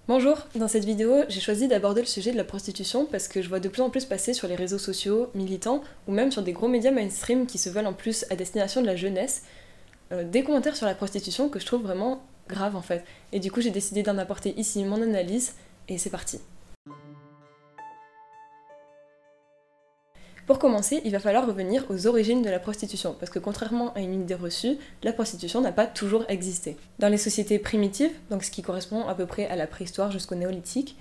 Bonjour, dans cette vidéo, j'ai choisi d'aborder le sujet de la prostitution parce que je vois de plus en plus passer sur les réseaux sociaux militants ou même sur des gros médias mainstream qui se veulent en plus à destination de la jeunesse, des commentaires sur la prostitution que je trouve vraiment graves en fait. Et du coup, j'ai décidé d'en apporter ici mon analyse et c'est parti. Pour commencer, il va falloir revenir aux origines de la prostitution, parce que contrairement à une idée reçue, la prostitution n'a pas toujours existé. Dans les sociétés primitives, donc ce qui correspond à peu près à la préhistoire jusqu'au néolithique,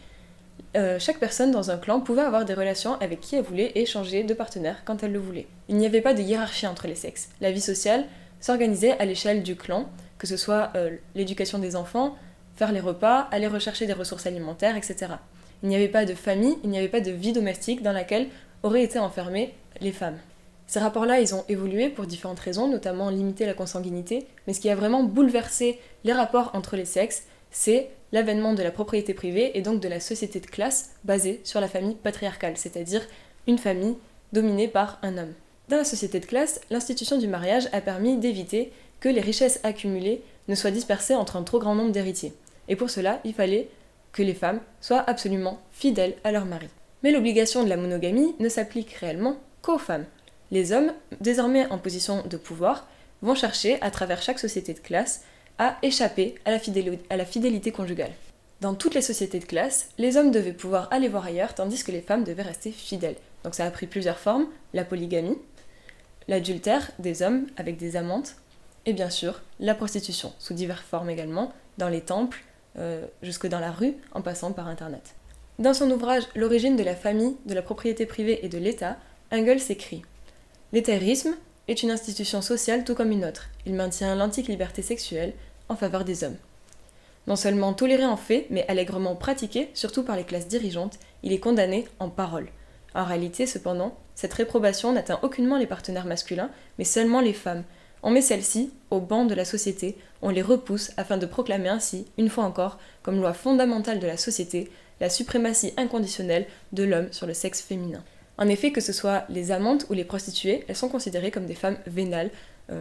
chaque personne dans un clan pouvait avoir des relations avec qui elle voulait et changer de partenaire quand elle le voulait. Il n'y avait pas de hiérarchie entre les sexes. La vie sociale s'organisait à l'échelle du clan, que ce soit l'éducation des enfants, faire les repas, aller rechercher des ressources alimentaires, etc. Il n'y avait pas de famille, il n'y avait pas de vie domestique dans laquelle auraient été enfermées les femmes. Ces rapports-là, ils ont évolué pour différentes raisons, notamment limiter la consanguinité, mais ce qui a vraiment bouleversé les rapports entre les sexes, c'est l'avènement de la propriété privée et donc de la société de classe basée sur la famille patriarcale, c'est-à-dire une famille dominée par un homme. Dans la société de classe, l'institution du mariage a permis d'éviter que les richesses accumulées ne soient dispersées entre un trop grand nombre d'héritiers. Et pour cela, il fallait que les femmes soient absolument fidèles à leur mari. Mais l'obligation de la monogamie ne s'applique réellement qu'aux femmes. Les hommes, désormais en position de pouvoir, vont chercher, à travers chaque société de classe, à échapper à la fidélité conjugale. Dans toutes les sociétés de classe, les hommes devaient pouvoir aller voir ailleurs, tandis que les femmes devaient rester fidèles. Donc ça a pris plusieurs formes, la polygamie, l'adultère des hommes avec des amantes, et bien sûr, la prostitution, sous diverses formes également, dans les temples, jusque dans la rue, en passant par Internet. Dans son ouvrage L'origine de la famille, de la propriété privée et de l'État, Engels écrit « L'étairisme est une institution sociale tout comme une autre. Il maintient l'antique liberté sexuelle en faveur des hommes. Non seulement toléré en fait, mais allègrement pratiqué, surtout par les classes dirigeantes, il est condamné en parole. En réalité, cependant, cette réprobation n'atteint aucunement les partenaires masculins, mais seulement les femmes. On met celles-ci au banc de la société, on les repousse afin de proclamer ainsi, une fois encore, comme loi fondamentale de la société, la suprématie inconditionnelle de l'homme sur le sexe féminin. En effet, que ce soit les amantes ou les prostituées, elles sont considérées comme des femmes vénales,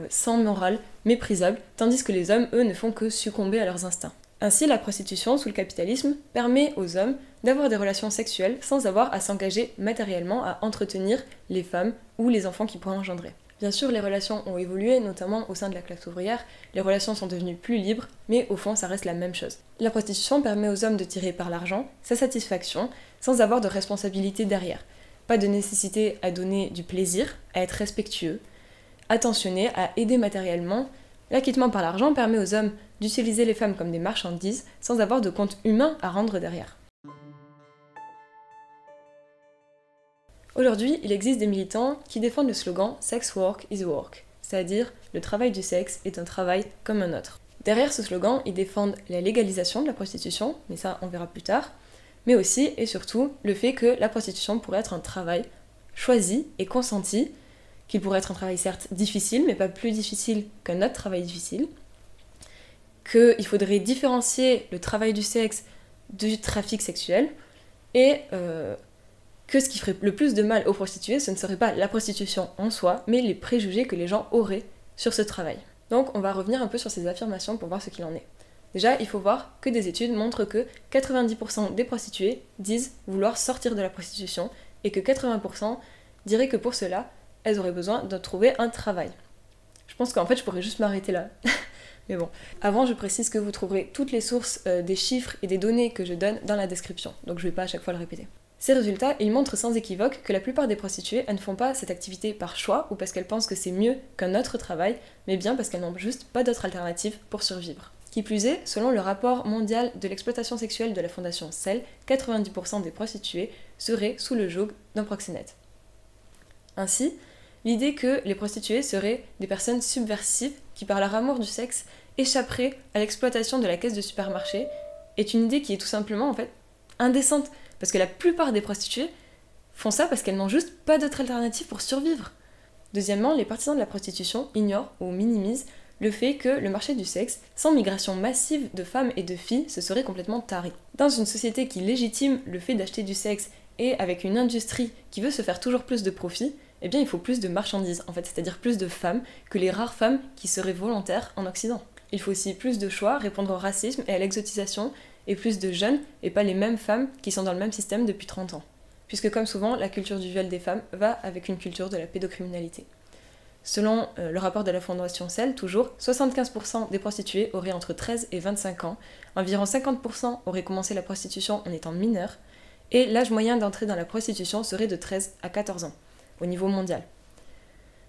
sans morale, méprisables, tandis que les hommes, eux, ne font que succomber à leurs instincts. Ainsi, la prostitution, sous le capitalisme, permet aux hommes d'avoir des relations sexuelles sans avoir à s'engager matériellement à entretenir les femmes ou les enfants qui pourraient engendrer. Bien sûr, les relations ont évolué, notamment au sein de la classe ouvrière, les relations sont devenues plus libres, mais au fond, ça reste la même chose. La prostitution permet aux hommes de tirer par l'argent sa satisfaction, sans avoir de responsabilité derrière. Pas de nécessité à donner du plaisir, à être respectueux, attentionné, à aider matériellement. L'acquittement par l'argent permet aux hommes d'utiliser les femmes comme des marchandises, sans avoir de compte humain à rendre derrière. Aujourd'hui, il existe des militants qui défendent le slogan « Sex work is work », c'est-à-dire « le travail du sexe est un travail comme un autre ». Derrière ce slogan, ils défendent la légalisation de la prostitution, mais ça on verra plus tard, mais aussi et surtout le fait que la prostitution pourrait être un travail choisi et consenti, qu'il pourrait être un travail certes difficile, mais pas plus difficile qu'un autre travail difficile, qu'il faudrait différencier le travail du sexe du trafic sexuel, et que ce qui ferait le plus de mal aux prostituées, ce ne serait pas la prostitution en soi, mais les préjugés que les gens auraient sur ce travail. Donc on va revenir un peu sur ces affirmations pour voir ce qu'il en est. Déjà, il faut voir que des études montrent que 90% des prostituées disent vouloir sortir de la prostitution et que 80% diraient que pour cela, elles auraient besoin de trouver un travail. Je pense qu'en fait, je pourrais juste m'arrêter là. Mais bon. Avant, je précise que vous trouverez toutes les sources des chiffres et des données que je donne dans la description, donc je ne vais pas à chaque fois le répéter. Ces résultats, ils montrent sans équivoque que la plupart des prostituées, elles ne font pas cette activité par choix ou parce qu'elles pensent que c'est mieux qu'un autre travail, mais bien parce qu'elles n'ont juste pas d'autre alternative pour survivre. Qui plus est, selon le rapport mondial de l'exploitation sexuelle de la fondation CEL, 90% des prostituées seraient sous le joug d'un proxénète. Ainsi, l'idée que les prostituées seraient des personnes subversives qui, par leur amour du sexe, échapperaient à l'exploitation de la caisse de supermarché est une idée qui est tout simplement en fait indécente. Parce que la plupart des prostituées font ça parce qu'elles n'ont juste pas d'autre alternative pour survivre. Deuxièmement, les partisans de la prostitution ignorent ou minimisent le fait que le marché du sexe, sans migration massive de femmes et de filles, se serait complètement taré. Dans une société qui légitime le fait d'acheter du sexe et avec une industrie qui veut se faire toujours plus de profit, eh bien il faut plus de marchandises, en fait, c'est-à-dire plus de femmes que les rares femmes qui seraient volontaires en Occident. Il faut aussi plus de choix, répondre au racisme et à l'exotisation et plus de jeunes et pas les mêmes femmes qui sont dans le même système depuis 30 ans. Puisque comme souvent, la culture du viol des femmes va avec une culture de la pédocriminalité. Selon le rapport de la Fondation CEL, toujours, 75% des prostituées auraient entre 13 et 25 ans, environ 50% auraient commencé la prostitution en étant mineurs, et l'âge moyen d'entrée dans la prostitution serait de 13 à 14 ans, au niveau mondial.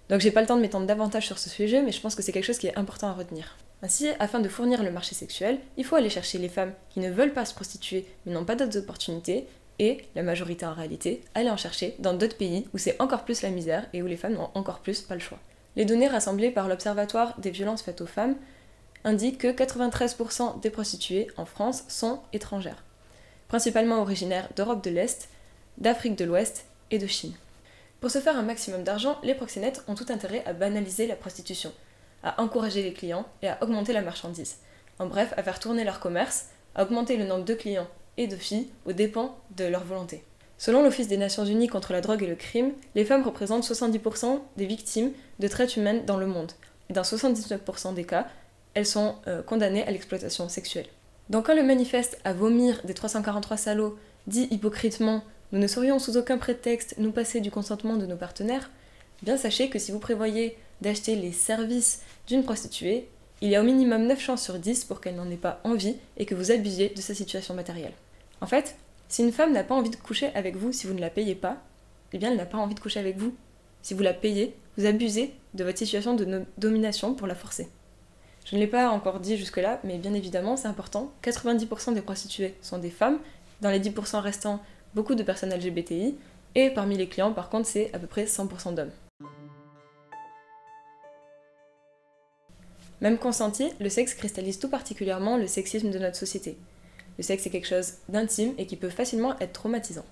Donc j'ai pas le temps de m'étendre davantage sur ce sujet, mais je pense que c'est quelque chose qui est important à retenir. Ainsi, afin de fournir le marché sexuel, il faut aller chercher les femmes qui ne veulent pas se prostituer, mais n'ont pas d'autres opportunités, et, la majorité en réalité, aller en chercher dans d'autres pays où c'est encore plus la misère et où les femmes n'ont encore plus pas le choix. Les données rassemblées par l'Observatoire des violences faites aux femmes indiquent que 93% des prostituées en France sont étrangères, principalement originaires d'Europe de l'Est, d'Afrique de l'Ouest et de Chine. Pour se faire un maximum d'argent, les proxénètes ont tout intérêt à banaliser la prostitution, à encourager les clients et à augmenter la marchandise. En bref, à faire tourner leur commerce, à augmenter le nombre de clients et de filles aux dépens de leur volonté. Selon l'Office des Nations Unies contre la drogue et le crime, les femmes représentent 70% des victimes de traite humaine dans le monde. Et dans 79% des cas, elles sont condamnées à l'exploitation sexuelle. Donc quand le manifeste à vomir des 343 salauds dit hypocritement « Nous ne saurions sous aucun prétexte nous passer du consentement de nos partenaires », bien sachez que si vous prévoyez d'acheter les services d'une prostituée, il y a au minimum 9 chances sur 10 pour qu'elle n'en ait pas envie et que vous abusiez de sa situation matérielle. En fait, si une femme n'a pas envie de coucher avec vous si vous ne la payez pas, eh bien elle n'a pas envie de coucher avec vous. Si vous la payez, vous abusez de votre situation de domination pour la forcer. Je ne l'ai pas encore dit jusque-là, mais bien évidemment, c'est important. 90% des prostituées sont des femmes. Dans les 10% restants, beaucoup de personnes LGBTI. Et parmi les clients, par contre, c'est à peu près 100% d'hommes. Même consenti, le sexe cristallise tout particulièrement le sexisme de notre société. Le sexe est quelque chose d'intime et qui peut facilement être traumatisant.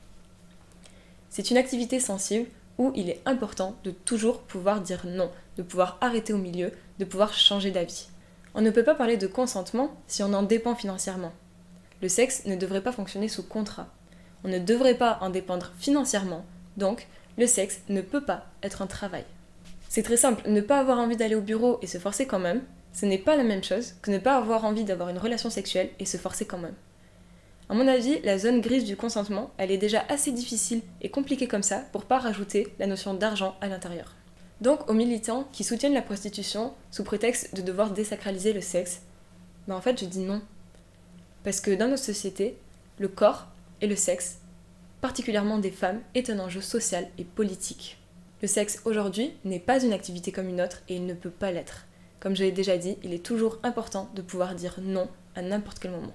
C'est une activité sensible où il est important de toujours pouvoir dire non, de pouvoir arrêter au milieu, de pouvoir changer d'avis. On ne peut pas parler de consentement si on en dépend financièrement. Le sexe ne devrait pas fonctionner sous contrat. On ne devrait pas en dépendre financièrement, donc le sexe ne peut pas être un travail. C'est très simple, ne pas avoir envie d'aller au bureau et se forcer quand même, ce n'est pas la même chose que ne pas avoir envie d'avoir une relation sexuelle et se forcer quand même. À mon avis, la zone grise du consentement, elle est déjà assez difficile et compliquée comme ça pour pas rajouter la notion d'argent à l'intérieur. Donc aux militants qui soutiennent la prostitution sous prétexte de devoir désacraliser le sexe, en fait je dis non. Parce que dans notre société, le corps et le sexe, particulièrement des femmes, est un enjeu social et politique. Le sexe aujourd'hui n'est pas une activité comme une autre et il ne peut pas l'être. Comme je l'ai déjà dit, il est toujours important de pouvoir dire non à n'importe quel moment.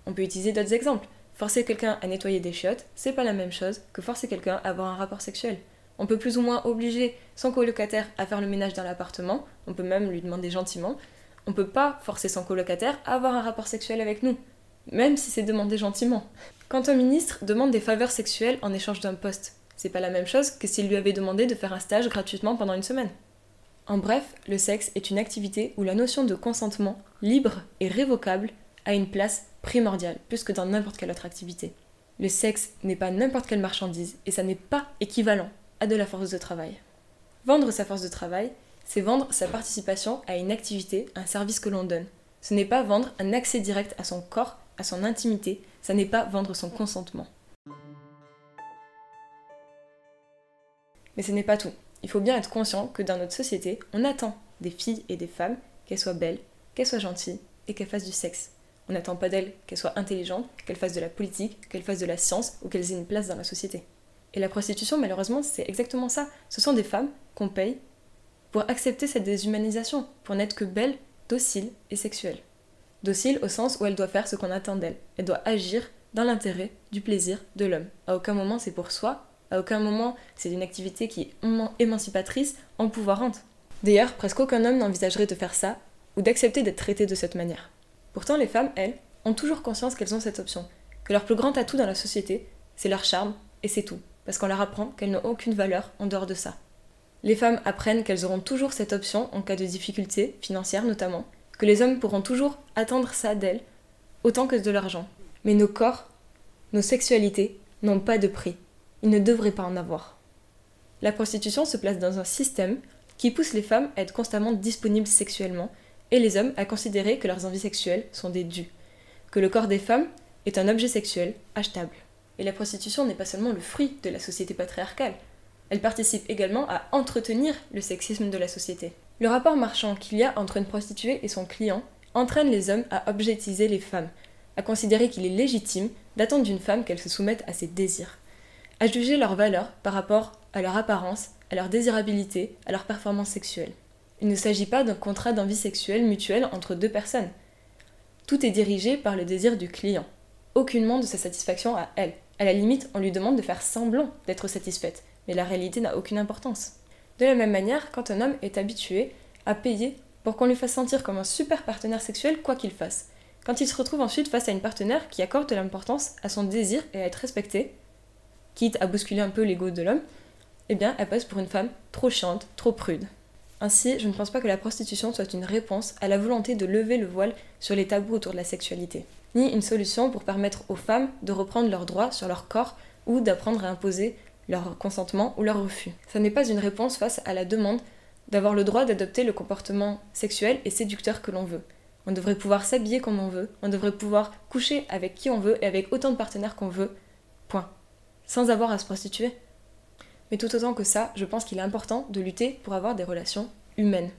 On peut utiliser d'autres exemples. Forcer quelqu'un à nettoyer des chiottes, c'est pas la même chose que forcer quelqu'un à avoir un rapport sexuel. On peut plus ou moins obliger son colocataire à faire le ménage dans l'appartement, on peut même lui demander gentiment. On peut pas forcer son colocataire à avoir un rapport sexuel avec nous, même si c'est demandé gentiment. Quand un ministre demande des faveurs sexuelles en échange d'un poste, c'est pas la même chose que s'il lui avait demandé de faire un stage gratuitement pendant une semaine. En bref, le sexe est une activité où la notion de consentement, libre et révocable, a une place primordiale, plus que dans n'importe quelle autre activité. Le sexe n'est pas n'importe quelle marchandise, et ça n'est pas équivalent à de la force de travail. Vendre sa force de travail, c'est vendre sa participation à une activité, un service que l'on donne. Ce n'est pas vendre un accès direct à son corps, à son intimité, ça n'est pas vendre son consentement. Mais ce n'est pas tout. Il faut bien être conscient que dans notre société, on attend des filles et des femmes qu'elles soient belles, qu'elles soient gentilles et qu'elles fassent du sexe. On n'attend pas d'elles qu'elles soient intelligentes, qu'elles fassent de la politique, qu'elles fassent de la science ou qu'elles aient une place dans la société. Et la prostitution, malheureusement, c'est exactement ça. Ce sont des femmes qu'on paye pour accepter cette déshumanisation, pour n'être que belles, dociles et sexuelles. Dociles au sens où elle doit faire ce qu'on attend d'elle. Elle doit agir dans l'intérêt du plaisir de l'homme. À aucun moment c'est pour soi, à aucun moment c'est une activité qui est émancipatrice, empouvoirante. D'ailleurs, presque aucun homme n'envisagerait de faire ça ou d'accepter d'être traité de cette manière. Pourtant, les femmes, elles, ont toujours conscience qu'elles ont cette option, que leur plus grand atout dans la société, c'est leur charme, et c'est tout, parce qu'on leur apprend qu'elles n'ont aucune valeur en dehors de ça. Les femmes apprennent qu'elles auront toujours cette option en cas de difficultés, financières notamment, que les hommes pourront toujours attendre ça d'elles, autant que de l'argent. Mais nos corps, nos sexualités, n'ont pas de prix. Ils ne devraient pas en avoir. La prostitution se place dans un système qui pousse les femmes à être constamment disponibles sexuellement, et les hommes à considérer que leurs envies sexuelles sont des dus, que le corps des femmes est un objet sexuel achetable. Et la prostitution n'est pas seulement le fruit de la société patriarcale, elle participe également à entretenir le sexisme de la société. Le rapport marchand qu'il y a entre une prostituée et son client entraîne les hommes à objectiser les femmes, à considérer qu'il est légitime d'attendre d'une femme qu'elle se soumette à ses désirs, à juger leur valeur par rapport à leur apparence, à leur désirabilité, à leur performance sexuelle. Il ne s'agit pas d'un contrat d'envie sexuelle mutuelle entre deux personnes. Tout est dirigé par le désir du client, aucunement de sa satisfaction à elle. À la limite, on lui demande de faire semblant d'être satisfaite, mais la réalité n'a aucune importance. De la même manière, quand un homme est habitué à payer pour qu'on lui fasse sentir comme un super partenaire sexuel quoi qu'il fasse, quand il se retrouve ensuite face à une partenaire qui accorde de l'importance à son désir et à être respectée, quitte à bousculer un peu l'ego de l'homme, eh bien elle passe pour une femme trop chiante, trop prude. Ainsi, je ne pense pas que la prostitution soit une réponse à la volonté de lever le voile sur les tabous autour de la sexualité, ni une solution pour permettre aux femmes de reprendre leurs droits sur leur corps ou d'apprendre à imposer leur consentement ou leur refus. Ça n'est pas une réponse face à la demande d'avoir le droit d'adopter le comportement sexuel et séducteur que l'on veut. On devrait pouvoir s'habiller comme on veut, on devrait pouvoir coucher avec qui on veut et avec autant de partenaires qu'on veut, point. Sans avoir à se prostituer. Mais tout autant que ça, je pense qu'il est important de lutter pour avoir des relations humaines.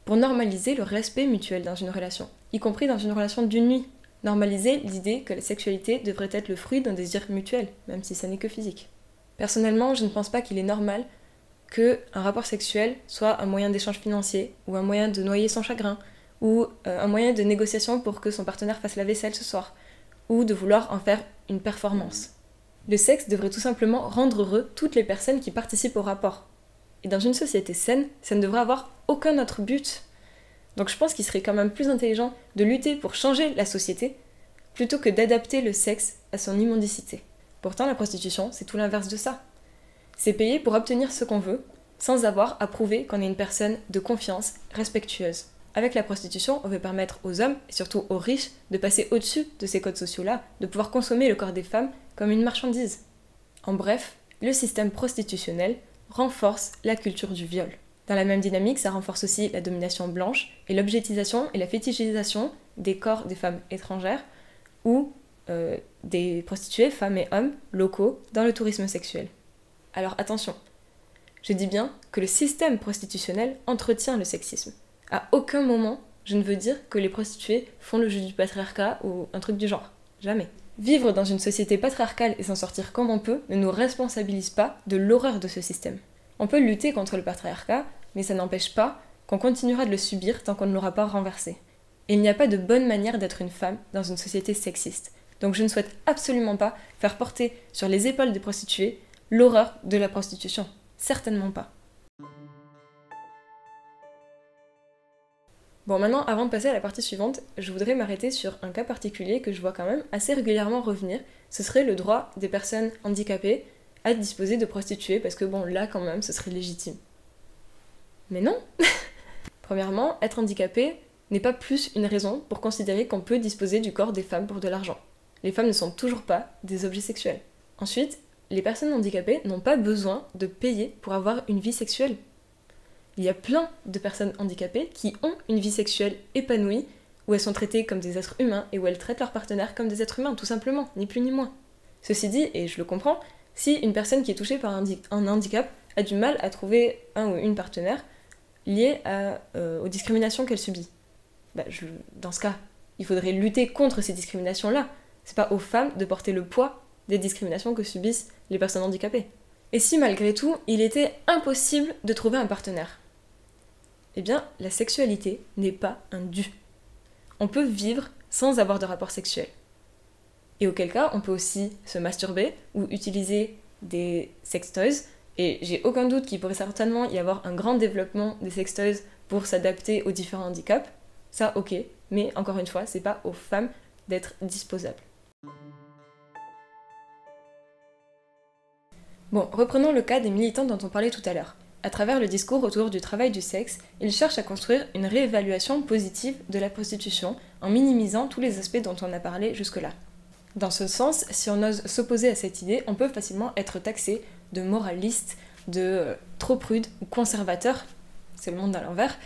Pour normaliser le respect mutuel dans une relation, y compris dans une relation d'une nuit. Normaliser l'idée que la sexualité devrait être le fruit d'un désir mutuel, même si ça n'est que physique. Personnellement, je ne pense pas qu'il est normal qu'un rapport sexuel soit un moyen d'échange financier, ou un moyen de noyer son chagrin, ou un moyen de négociation pour que son partenaire fasse la vaisselle ce soir, ou de vouloir en faire une performance. Le sexe devrait tout simplement rendre heureux toutes les personnes qui participent au rapport. Et dans une société saine, ça ne devrait avoir aucun autre but. Donc je pense qu'il serait quand même plus intelligent de lutter pour changer la société, plutôt que d'adapter le sexe à son immondicité. Pourtant, la prostitution, c'est tout l'inverse de ça. C'est payer pour obtenir ce qu'on veut, sans avoir à prouver qu'on est une personne de confiance, respectueuse. Avec la prostitution, on veut permettre aux hommes, et surtout aux riches, de passer au-dessus de ces codes sociaux-là, de pouvoir consommer le corps des femmes comme une marchandise. En bref, le système prostitutionnel renforce la culture du viol. Dans la même dynamique, ça renforce aussi la domination blanche et l'objectisation et la fétichisation des corps des femmes étrangères ou des prostituées, femmes et hommes, locaux, dans le tourisme sexuel. Alors attention, je dis bien que le système prostitutionnel entretient le sexisme. À aucun moment, je ne veux dire que les prostituées font le jeu du patriarcat ou un truc du genre. Jamais. Vivre dans une société patriarcale et s'en sortir comme on peut ne nous responsabilise pas de l'horreur de ce système. On peut lutter contre le patriarcat, mais ça n'empêche pas qu'on continuera de le subir tant qu'on ne l'aura pas renversé. Et il n'y a pas de bonne manière d'être une femme dans une société sexiste. Donc je ne souhaite absolument pas faire porter sur les épaules des prostituées l'horreur de la prostitution. Certainement pas. Bon, maintenant, avant de passer à la partie suivante, je voudrais m'arrêter sur un cas particulier que je vois quand même assez régulièrement revenir. Ce serait le droit des personnes handicapées à disposer de prostituées, parce que bon, là quand même, ce serait légitime. Mais non. Premièrement, être handicapé n'est pas plus une raison pour considérer qu'on peut disposer du corps des femmes pour de l'argent. Les femmes ne sont toujours pas des objets sexuels. Ensuite, les personnes handicapées n'ont pas besoin de payer pour avoir une vie sexuelle. Il y a plein de personnes handicapées qui ont une vie sexuelle épanouie, où elles sont traitées comme des êtres humains et où elles traitent leurs partenaires comme des êtres humains, tout simplement, ni plus ni moins. Ceci dit, et je le comprends, si une personne qui est touchée par un handicap a du mal à trouver un ou une partenaire lié aux discriminations qu'elle subit, dans ce cas, il faudrait lutter contre ces discriminations-là. C'est pas aux femmes de porter le poids des discriminations que subissent les personnes handicapées. Et si malgré tout, il était impossible de trouver un partenaire, eh bien, la sexualité n'est pas un dû. On peut vivre sans avoir de rapport sexuel. Et auquel cas, on peut aussi se masturber ou utiliser des sextoys. Et j'ai aucun doute qu'il pourrait certainement y avoir un grand développement des sextoys pour s'adapter aux différents handicaps. Ça, ok. Mais encore une fois, c'est pas aux femmes d'être disposables. Bon, reprenons le cas des militants dont on parlait tout à l'heure. À travers le discours autour du travail du sexe, ils cherchent à construire une réévaluation positive de la prostitution en minimisant tous les aspects dont on a parlé jusque-là. Dans ce sens, si on ose s'opposer à cette idée, on peut facilement être taxé de moraliste, de trop prude ou conservateur, c'est le monde à l'envers,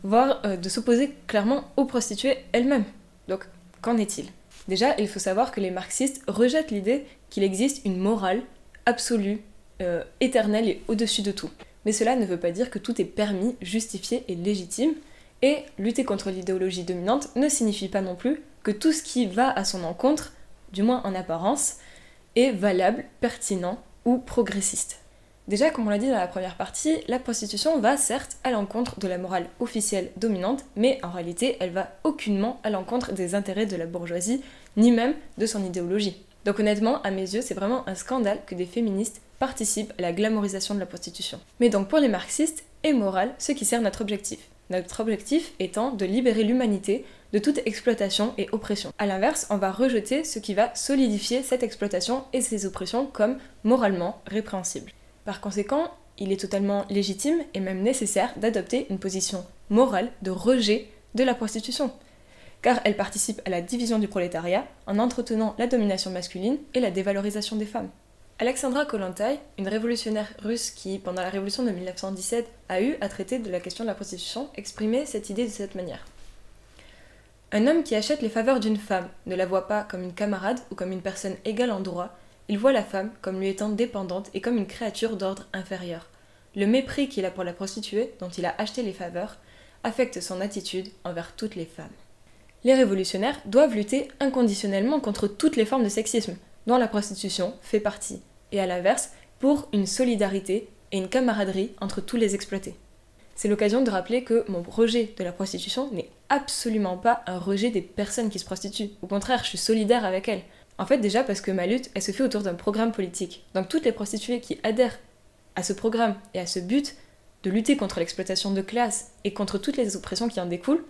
voire de s'opposer clairement aux prostituées elles-mêmes. Donc, qu'en est-il ? Déjà, il faut savoir que les marxistes rejettent l'idée qu'il existe une morale absolue, éternelle et au-dessus de tout. Mais cela ne veut pas dire que tout est permis, justifié et légitime, et lutter contre l'idéologie dominante ne signifie pas non plus que tout ce qui va à son encontre, du moins en apparence, est valable, pertinent ou progressiste. Déjà, comme on l'a dit dans la première partie, la prostitution va certes à l'encontre de la morale officielle dominante, mais en réalité, elle va aucunement à l'encontre des intérêts de la bourgeoisie, ni même de son idéologie. Donc honnêtement, à mes yeux, c'est vraiment un scandale que des féministes participent à la glamourisation de la prostitution. Mais donc pour les marxistes, est moral ce qui sert notre objectif. Notre objectif étant de libérer l'humanité de toute exploitation et oppression. A l'inverse, on va rejeter ce qui va solidifier cette exploitation et ces oppressions comme moralement répréhensibles. Par conséquent, il est totalement légitime et même nécessaire d'adopter une position morale de rejet de la prostitution, car elle participe à la division du prolétariat en entretenant la domination masculine et la dévalorisation des femmes. Alexandra Kollontai, une révolutionnaire russe qui, pendant la révolution de 1917, a eu à traiter de la question de la prostitution, exprimait cette idée de cette manière. Un homme qui achète les faveurs d'une femme ne la voit pas comme une camarade ou comme une personne égale en droit, il voit la femme comme lui étant dépendante et comme une créature d'ordre inférieur. Le mépris qu'il a pour la prostituée, dont il a acheté les faveurs, affecte son attitude envers toutes les femmes. Les révolutionnaires doivent lutter inconditionnellement contre toutes les formes de sexisme, dont la prostitution fait partie, et à l'inverse, pour une solidarité et une camaraderie entre tous les exploités. C'est l'occasion de rappeler que mon rejet de la prostitution n'est absolument pas un rejet des personnes qui se prostituent. Au contraire, je suis solidaire avec elles. En fait, déjà parce que ma lutte, elle se fait autour d'un programme politique. Donc toutes les prostituées qui adhèrent à ce programme et à ce but de lutter contre l'exploitation de classe et contre toutes les oppressions qui en découlent,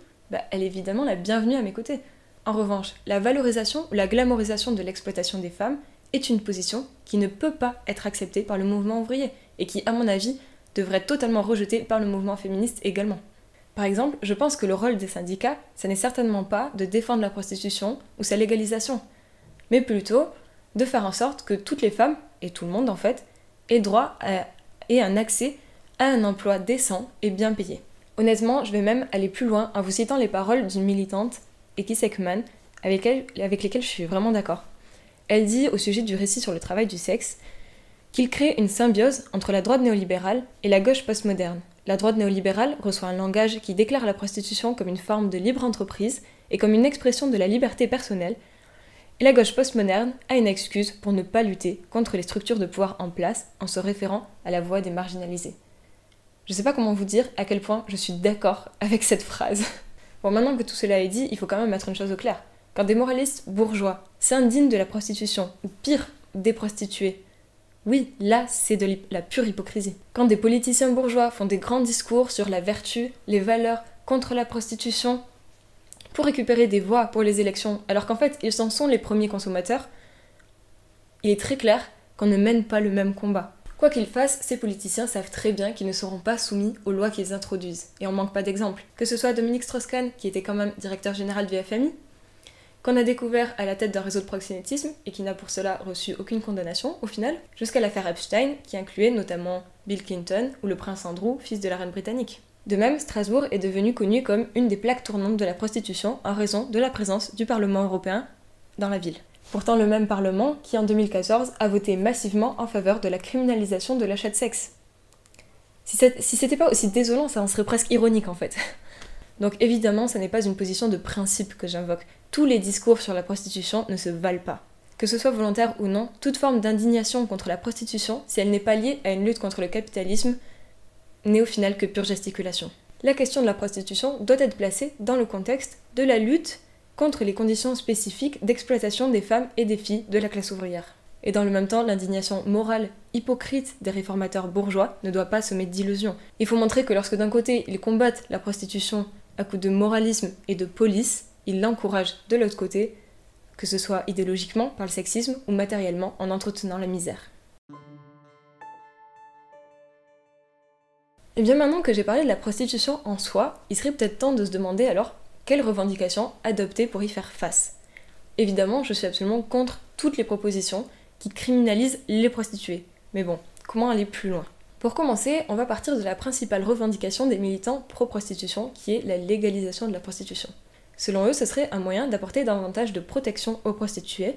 elle est évidemment la bienvenue à mes côtés. En revanche, la valorisation ou la glamourisation de l'exploitation des femmes est une position qui ne peut pas être acceptée par le mouvement ouvrier et qui, à mon avis, devrait être totalement rejetée par le mouvement féministe également. Par exemple, je pense que le rôle des syndicats, ça n'est certainement pas de défendre la prostitution ou sa légalisation, mais plutôt de faire en sorte que toutes les femmes, et tout le monde en fait, aient droit et un accès à un emploi décent et bien payé. Honnêtement, je vais même aller plus loin en vous citant les paroles d'une militante, Eki Sekman, avec lesquelles je suis vraiment d'accord. Elle dit au sujet du récit sur le travail du sexe qu'il crée une symbiose entre la droite néolibérale et la gauche postmoderne. La droite néolibérale reçoit un langage qui déclare la prostitution comme une forme de libre entreprise et comme une expression de la liberté personnelle, et la gauche postmoderne a une excuse pour ne pas lutter contre les structures de pouvoir en place en se référant à la voix des marginalisés. Je sais pas comment vous dire à quel point je suis d'accord avec cette phrase. Bon, maintenant que tout cela est dit, il faut quand même mettre une chose au clair. Quand des moralistes bourgeois s'indignent de la prostitution, ou pire, des prostituées, oui, là, c'est de la pure hypocrisie. Quand des politiciens bourgeois font des grands discours sur la vertu, les valeurs contre la prostitution, pour récupérer des voix pour les élections, alors qu'en fait, ils en sont les premiers consommateurs, il est très clair qu'on ne mène pas le même combat. Quoi qu'ils fassent, ces politiciens savent très bien qu'ils ne seront pas soumis aux lois qu'ils introduisent. Et on manque pas d'exemples. Que ce soit Dominique Strauss-Kahn, qui était quand même directeur général du FMI, qu'on a découvert à la tête d'un réseau de proxénétisme et qui n'a pour cela reçu aucune condamnation au final, jusqu'à l'affaire Epstein, qui incluait notamment Bill Clinton ou le prince Andrew, fils de la reine britannique. De même, Strasbourg est devenu connu comme une des plaques tournantes de la prostitution en raison de la présence du Parlement européen dans la ville. Pourtant le même Parlement qui en 2014 a voté massivement en faveur de la criminalisation de l'achat de sexe. Si c'était pas aussi désolant, ça en serait presque ironique en fait. Donc évidemment, ça n'est pas une position de principe que j'invoque. Tous les discours sur la prostitution ne se valent pas. Que ce soit volontaire ou non, toute forme d'indignation contre la prostitution, si elle n'est pas liée à une lutte contre le capitalisme, n'est au final que pure gesticulation. La question de la prostitution doit être placée dans le contexte de la lutte contre les conditions spécifiques d'exploitation des femmes et des filles de la classe ouvrière. Et dans le même temps, l'indignation morale hypocrite des réformateurs bourgeois ne doit pas semer d'illusions. Il faut montrer que lorsque d'un côté ils combattent la prostitution à coup de moralisme et de police, ils l'encouragent de l'autre côté, que ce soit idéologiquement par le sexisme ou matériellement en entretenant la misère. Et bien maintenant que j'ai parlé de la prostitution en soi, il serait peut-être temps de se demander alors quelles revendications adopter pour y faire face. Évidemment, je suis absolument contre toutes les propositions qui criminalisent les prostituées. Mais bon, comment aller plus loin ? Pour commencer, on va partir de la principale revendication des militants pro-prostitution, qui est la légalisation de la prostitution. Selon eux, ce serait un moyen d'apporter davantage de protection aux prostituées,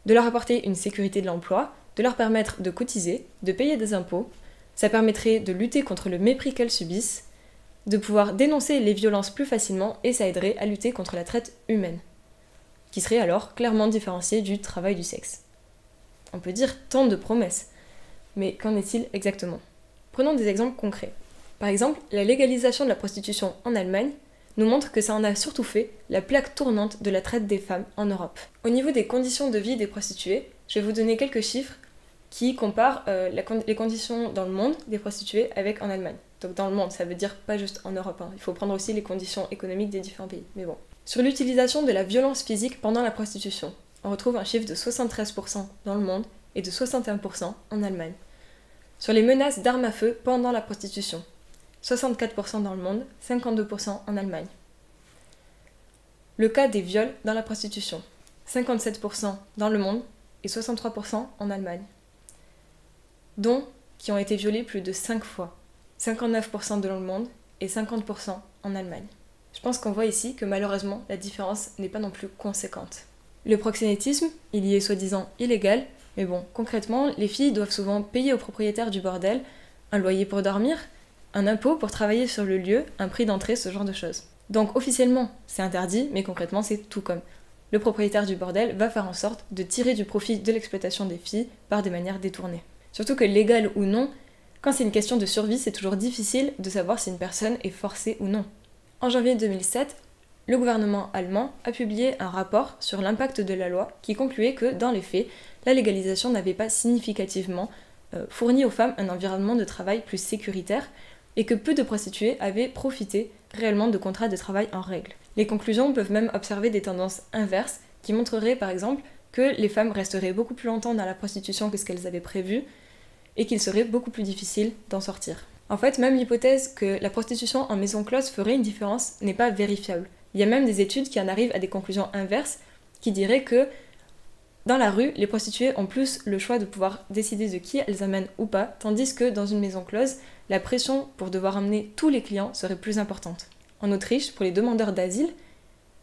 de leur apporter une sécurité de l'emploi, de leur permettre de cotiser, de payer des impôts. Ça permettrait de lutter contre le mépris qu'elles subissent, de pouvoir dénoncer les violences plus facilement et ça aiderait à lutter contre la traite humaine, qui serait alors clairement différenciée du travail du sexe. On peut dire tant de promesses, mais qu'en est-il exactement ? Prenons des exemples concrets. Par exemple, la légalisation de la prostitution en Allemagne nous montre que ça en a surtout fait la plaque tournante de la traite des femmes en Europe. Au niveau des conditions de vie des prostituées, je vais vous donner quelques chiffres qui comparent les conditions dans le monde des prostituées avec en Allemagne. Donc dans le monde, ça veut dire pas juste en Europe, hein. Il faut prendre aussi les conditions économiques des différents pays, mais bon. Sur l'utilisation de la violence physique pendant la prostitution, on retrouve un chiffre de 73% dans le monde et de 61% en Allemagne. Sur les menaces d'armes à feu pendant la prostitution, 64% dans le monde, 52% en Allemagne. Le cas des viols dans la prostitution, 57% dans le monde et 63% en Allemagne, dont qui ont été violés plus de 5 fois, 59% dans le monde et 50% en Allemagne. Je pense qu'on voit ici que malheureusement la différence n'est pas non plus conséquente. Le proxénétisme, il y est soi-disant illégal, mais bon, concrètement, les filles doivent souvent payer au propriétaire du bordel un loyer pour dormir, un impôt pour travailler sur le lieu, un prix d'entrée, ce genre de choses. Donc officiellement, c'est interdit, mais concrètement, c'est tout comme. Le propriétaire du bordel va faire en sorte de tirer du profit de l'exploitation des filles par des manières détournées. Surtout que légal ou non, quand c'est une question de survie, c'est toujours difficile de savoir si une personne est forcée ou non. En janvier 2007, le gouvernement allemand a publié un rapport sur l'impact de la loi qui concluait que, dans les faits, la légalisation n'avait pas significativement fourni aux femmes un environnement de travail plus sécuritaire et que peu de prostituées avaient profité réellement de contrats de travail en règle. Les conclusions peuvent même observer des tendances inverses qui montreraient par exemple que les femmes resteraient beaucoup plus longtemps dans la prostitution que ce qu'elles avaient prévu et qu'il serait beaucoup plus difficile d'en sortir. En fait, même l'hypothèse que la prostitution en maison close ferait une différence n'est pas vérifiable. Il y a même des études qui en arrivent à des conclusions inverses qui diraient que dans la rue, les prostituées ont plus le choix de pouvoir décider de qui elles amènent ou pas, tandis que dans une maison close, la pression pour devoir amener tous les clients serait plus importante. En Autriche, pour les demandeurs d'asile,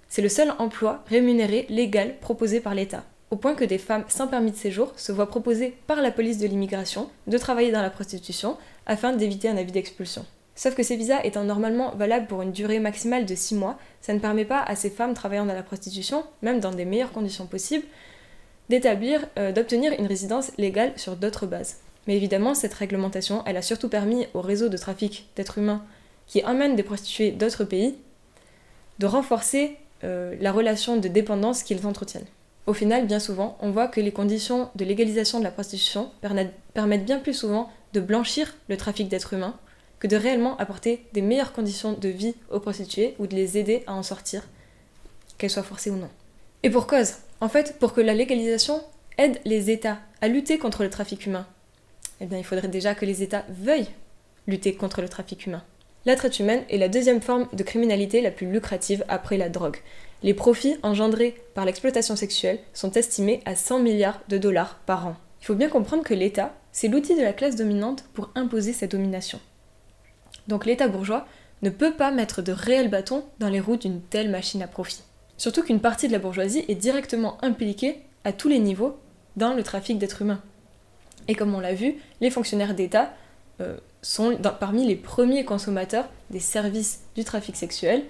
c'est le seul emploi rémunéré légal proposé par l'État, au point que des femmes sans permis de séjour se voient proposer par la police de l'immigration de travailler dans la prostitution afin d'éviter un avis d'expulsion. Sauf que ces visas étant normalement valables pour une durée maximale de 6 mois, ça ne permet pas à ces femmes travaillant dans la prostitution, même dans des meilleures conditions possibles, d'obtenir une résidence légale sur d'autres bases. Mais évidemment, cette réglementation, elle a surtout permis aux réseaux de trafic d'êtres humains qui emmènent des prostituées d'autres pays de renforcer la relation de dépendance qu'ils entretiennent. Au final, bien souvent, on voit que les conditions de légalisation de la prostitution permettent bien plus souvent de blanchir le trafic d'êtres humains que de réellement apporter des meilleures conditions de vie aux prostituées ou de les aider à en sortir, qu'elles soient forcées ou non. Et pour cause, en fait, pour que la légalisation aide les États à lutter contre le trafic humain, eh bien, il faudrait déjà que les États veuillent lutter contre le trafic humain. La traite humaine est la deuxième forme de criminalité la plus lucrative après la drogue. Les profits engendrés par l'exploitation sexuelle sont estimés à 100 milliards de dollars par an. Il faut bien comprendre que l'État, c'est l'outil de la classe dominante pour imposer sa domination. Donc l'État bourgeois ne peut pas mettre de réels bâtons dans les roues d'une telle machine à profit. Surtout qu'une partie de la bourgeoisie est directement impliquée à tous les niveaux dans le trafic d'êtres humains. Et comme on l'a vu, les fonctionnaires d'État sont parmi les premiers consommateurs des services du trafic sexuel,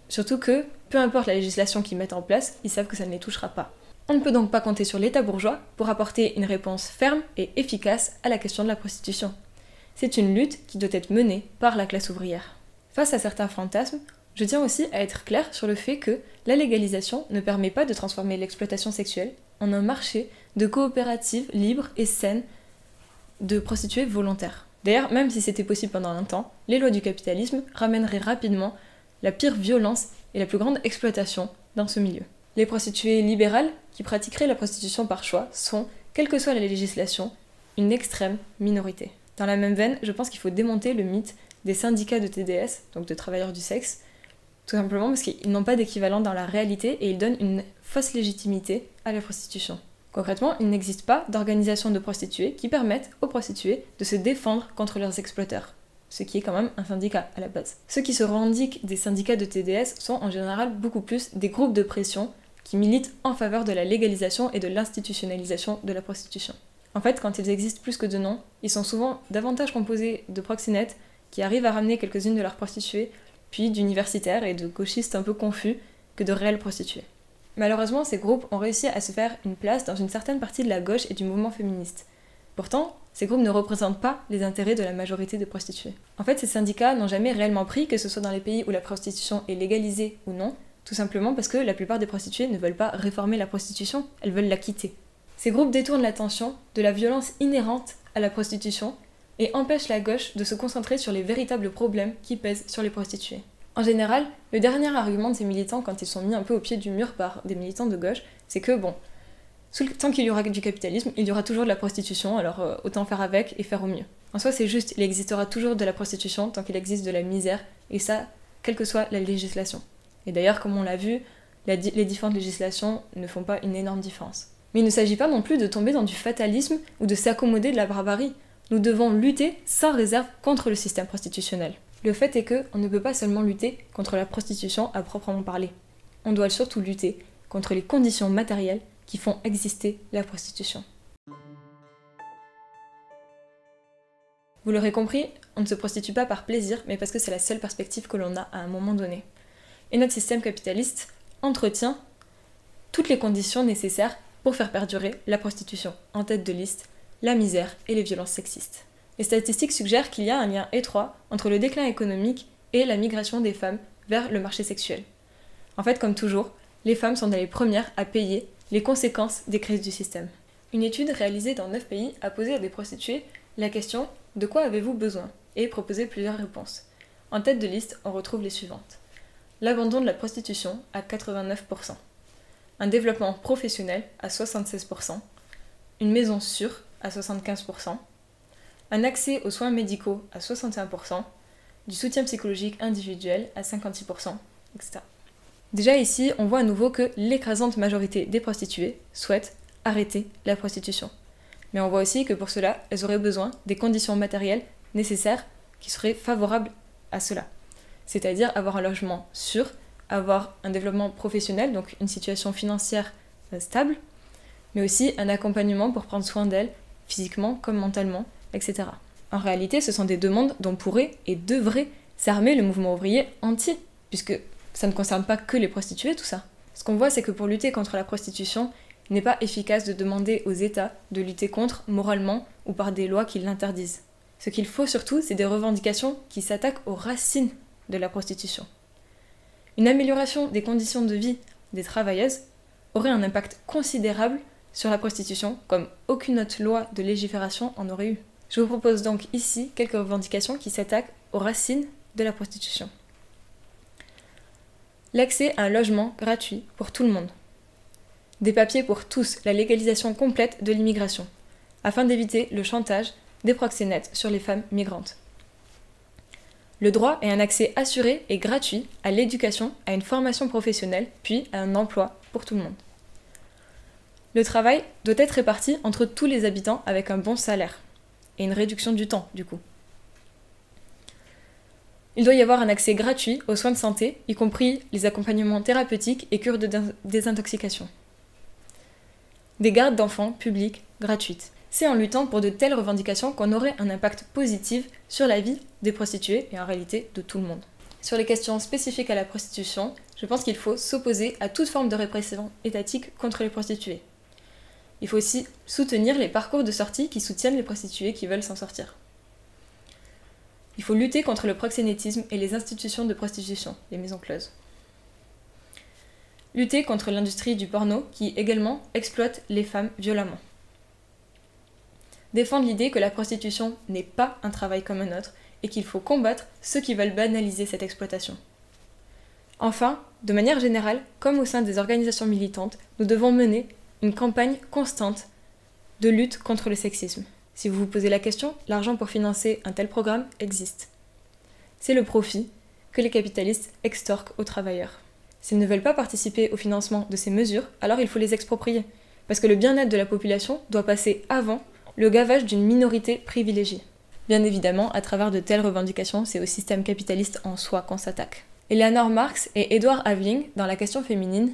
surtout que, peu importe la législation qu'ils mettent en place, ils savent que ça ne les touchera pas. On ne peut donc pas compter sur l'État bourgeois pour apporter une réponse ferme et efficace à la question de la prostitution. C'est une lutte qui doit être menée par la classe ouvrière. Face à certains fantasmes, je tiens aussi à être clair sur le fait que la légalisation ne permet pas de transformer l'exploitation sexuelle en un marché de coopératives libres et saines de prostituées volontaires. D'ailleurs, même si c'était possible pendant un temps, les lois du capitalisme ramèneraient rapidement la pire violence et la plus grande exploitation dans ce milieu. Les prostituées libérales qui pratiqueraient la prostitution par choix sont, quelle que soit la législation, une extrême minorité. Dans la même veine, je pense qu'il faut démonter le mythe des syndicats de TDS, donc de travailleurs du sexe, tout simplement parce qu'ils n'ont pas d'équivalent dans la réalité et ils donnent une fausse légitimité à la prostitution. Concrètement, il n'existe pas d'organisation de prostituées qui permettent aux prostituées de se défendre contre leurs exploiteurs. ce qui est quand même un syndicat à la base. Ceux qui se revendiquent des syndicats de TDS sont en général beaucoup plus des groupes de pression qui militent en faveur de la légalisation et de l'institutionnalisation de la prostitution. En fait, quand ils existent plus que de noms, ils sont souvent davantage composés de proxénètes qui arrivent à ramener quelques-unes de leurs prostituées, puis d'universitaires et de gauchistes un peu confus que de réelles prostituées. Malheureusement, ces groupes ont réussi à se faire une place dans une certaine partie de la gauche et du mouvement féministe. Pourtant, ces groupes ne représentent pas les intérêts de la majorité de prostituées. En fait, ces syndicats n'ont jamais réellement pris, que ce soit dans les pays où la prostitution est légalisée ou non, tout simplement parce que la plupart des prostituées ne veulent pas réformer la prostitution, elles veulent la quitter. Ces groupes détournent l'attention de la violence inhérente à la prostitution et empêchent la gauche de se concentrer sur les véritables problèmes qui pèsent sur les prostituées. En général, le dernier argument de ces militants quand ils sont mis un peu au pied du mur par des militants de gauche, c'est que tant qu'il y aura du capitalisme, il y aura toujours de la prostitution, alors autant faire avec et faire au mieux. En soi, c'est juste, il existera toujours de la prostitution tant qu'il existe de la misère, et ça, quelle que soit la législation. Et d'ailleurs, comme on l'a vu, les différentes législations ne font pas une énorme différence. Mais il ne s'agit pas non plus de tomber dans du fatalisme ou de s'accommoder de la barbarie. Nous devons lutter sans réserve contre le système prostitutionnel. Le fait est qu'on ne peut pas seulement lutter contre la prostitution à proprement parler. On doit surtout lutter contre les conditions matérielles qui font exister la prostitution. Vous l'aurez compris, on ne se prostitue pas par plaisir, mais parce que c'est la seule perspective que l'on a à un moment donné. Et notre système capitaliste entretient toutes les conditions nécessaires pour faire perdurer la prostitution, en tête de liste, la misère et les violences sexistes. Les statistiques suggèrent qu'il y a un lien étroit entre le déclin économique et la migration des femmes vers le marché sexuel. En fait, comme toujours, les femmes sont les premières à payer les conséquences des crises du système. Une étude réalisée dans 9 pays a posé à des prostituées la question « De quoi avez-vous besoin ?» et proposé plusieurs réponses. En tête de liste, on retrouve les suivantes. L'abandon de la prostitution à 89%, un développement professionnel à 76%, une maison sûre à 75%, un accès aux soins médicaux à 61%, du soutien psychologique individuel à 56%, etc. Déjà ici, on voit à nouveau que l'écrasante majorité des prostituées souhaitent arrêter la prostitution. Mais on voit aussi que pour cela, elles auraient besoin des conditions matérielles nécessaires qui seraient favorables à cela. C'est-à-dire avoir un logement sûr, avoir un développement professionnel, donc une situation financière stable, mais aussi un accompagnement pour prendre soin d'elles, physiquement comme mentalement, etc. En réalité, ce sont des demandes dont pourrait et devrait s'armer le mouvement ouvrier entier, puisque ça ne concerne pas que les prostituées, tout ça. Ce qu'on voit, c'est que pour lutter contre la prostitution, il n'est pas efficace de demander aux États de lutter contre moralement ou par des lois qui l'interdisent. Ce qu'il faut surtout, c'est des revendications qui s'attaquent aux racines de la prostitution. Une amélioration des conditions de vie des travailleuses aurait un impact considérable sur la prostitution, comme aucune autre loi de légifération en aurait eu. Je vous propose donc ici quelques revendications qui s'attaquent aux racines de la prostitution. L'accès à un logement gratuit pour tout le monde. Des papiers pour tous, la légalisation complète de l'immigration, afin d'éviter le chantage des proxénètes sur les femmes migrantes. Le droit est un accès assuré et gratuit à l'éducation, à une formation professionnelle, puis à un emploi pour tout le monde. Le travail doit être réparti entre tous les habitants avec un bon salaire, et une réduction du temps, du coup. Il doit y avoir un accès gratuit aux soins de santé, y compris les accompagnements thérapeutiques et cures de désintoxication. Des gardes d'enfants publiques gratuites. C'est en luttant pour de telles revendications qu'on aurait un impact positif sur la vie des prostituées et en réalité de tout le monde. Sur les questions spécifiques à la prostitution, je pense qu'il faut s'opposer à toute forme de répression étatique contre les prostituées. Il faut aussi soutenir les parcours de sortie qui soutiennent les prostituées qui veulent s'en sortir. Il faut lutter contre le proxénétisme et les institutions de prostitution, les maisons closes. Lutter contre l'industrie du porno qui également exploite les femmes violemment. Défendre l'idée que la prostitution n'est pas un travail comme un autre et qu'il faut combattre ceux qui veulent banaliser cette exploitation. Enfin, de manière générale, comme au sein des organisations militantes, nous devons mener une campagne constante de lutte contre le sexisme. Si vous vous posez la question, l'argent pour financer un tel programme existe. C'est le profit que les capitalistes extorquent aux travailleurs. S'ils ne veulent pas participer au financement de ces mesures, alors il faut les exproprier, parce que le bien-être de la population doit passer avant le gavage d'une minorité privilégiée. Bien évidemment, à travers de telles revendications, c'est au système capitaliste en soi qu'on s'attaque. Eleanor Marx et Edward Aveling, dans La question féminine,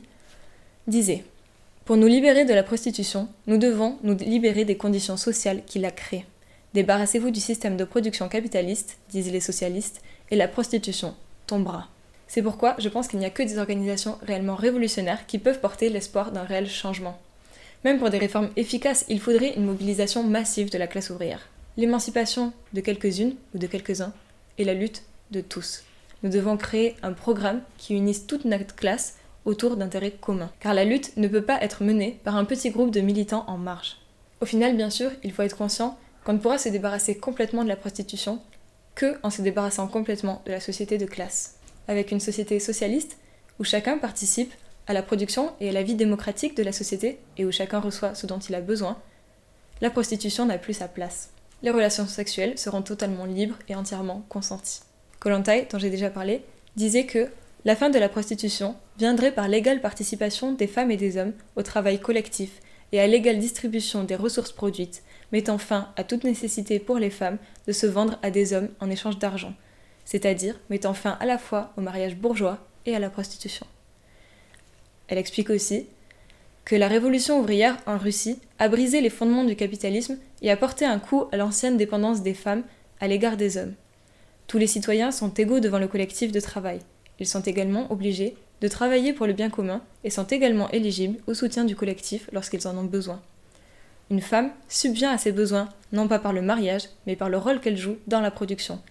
disaient « Pour nous libérer de la prostitution, nous devons nous libérer des conditions sociales qui la créent. Débarrassez-vous du système de production capitaliste, disent les socialistes, et la prostitution tombera. » C'est pourquoi je pense qu'il n'y a que des organisations réellement révolutionnaires qui peuvent porter l'espoir d'un réel changement. Même pour des réformes efficaces, il faudrait une mobilisation massive de la classe ouvrière. L'émancipation de quelques-unes ou de quelques-uns et la lutte de tous. Nous devons créer un programme qui unisse toute notre classe autour d'intérêts communs. Car la lutte ne peut pas être menée par un petit groupe de militants en marge. Au final, bien sûr, il faut être conscient qu'on ne pourra se débarrasser complètement de la prostitution que en se débarrassant complètement de la société de classe. Avec une société socialiste où chacun participe à la production et à la vie démocratique de la société et où chacun reçoit ce dont il a besoin, la prostitution n'a plus sa place. Les relations sexuelles seront totalement libres et entièrement consenties. Kollontai, dont j'ai déjà parlé, disait que la fin de la prostitution viendrait par l'égale participation des femmes et des hommes au travail collectif et à l'égale distribution des ressources produites, mettant fin à toute nécessité pour les femmes de se vendre à des hommes en échange d'argent, c'est-à-dire mettant fin à la fois au mariage bourgeois et à la prostitution. Elle explique aussi que la révolution ouvrière en Russie a brisé les fondements du capitalisme et a porté un coup à l'ancienne dépendance des femmes à l'égard des hommes. Tous les citoyens sont égaux devant le collectif de travail. Ils sont également obligés de travailler pour le bien commun et sont également éligibles au soutien du collectif lorsqu'ils en ont besoin. Une femme subvient à ses besoins, non pas par le mariage, mais par le rôle qu'elle joue dans la production,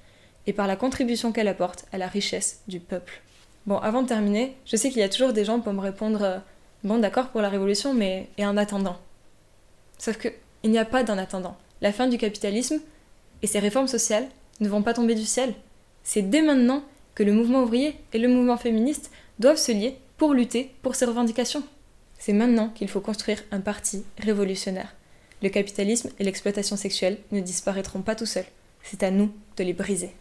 et par la contribution qu'elle apporte à la richesse du peuple. Bon, avant de terminer, je sais qu'il y a toujours des gens pour me répondre « Bon, d'accord pour la révolution, mais et en attendant ?» Sauf que il n'y a pas d'en attendant. La fin du capitalisme et ses réformes sociales ne vont pas tomber du ciel. C'est dès maintenant que le mouvement ouvrier et le mouvement féministe doivent se lier pour lutter pour ces revendications. C'est maintenant qu'il faut construire un parti révolutionnaire. Le capitalisme et l'exploitation sexuelle ne disparaîtront pas tout seuls. C'est à nous de les briser.